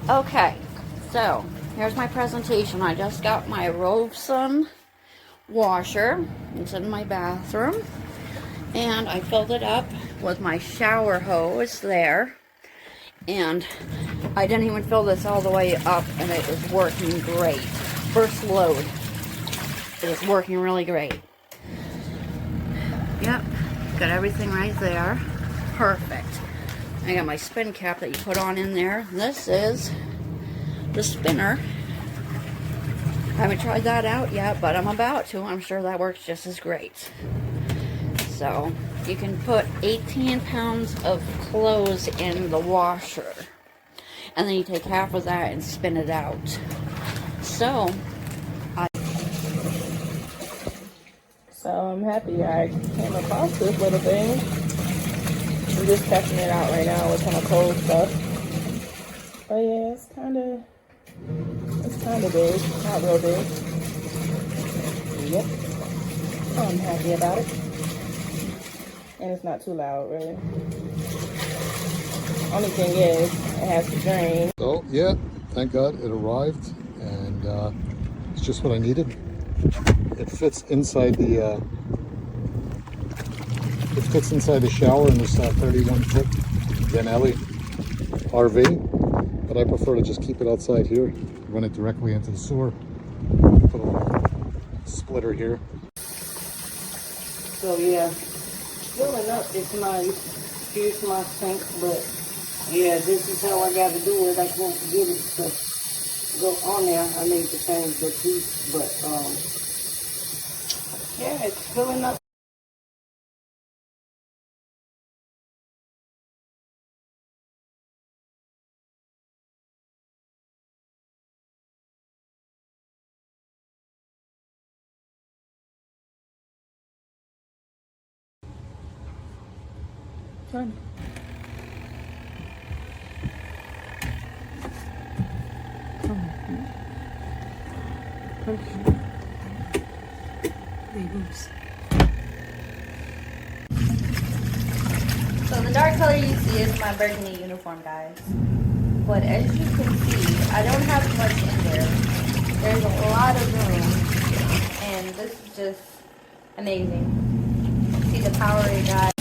Okay, so here's my presentation. I just got my ROVSUN washer. It's in my bathroom. And I filled it up with my shower hose there. And I didn't even fill this all the way up, and it was working great. First load, it was working really great. Yep, got everything right there. Perfect. I got my spin cap that you put on in there. This is the spinner. I haven't tried that out yet, but I'm about to. I'm sure that works just as great. So you can put 18 pounds of clothes in the washer, and then you take half of that and spin it out. So I'm happy I came across this little thing. I'm just testing it out right now with some cold stuff. But yeah, it's kind of big, not real big. Yep, I'm happy about it. And it's not too loud, really. Only thing is, it has to drain. So yeah, thank God it arrived, and it's just what I needed. It fits inside the shower in this 31-foot Vanelli RV, but I prefer to just keep it outside here, run it directly into the sewer. Put a little splitter here. So yeah, filling up is nice. Here's my sink, but yeah, this is how I got to do it. I can't get it to go on there. I need to change the piece, but yeah, it's filling up. Turn. So the dark color you see is my burgundy uniform, guys. But as you can see, I don't have much in there. There's a lot of room, and this is just amazing. See the power it got.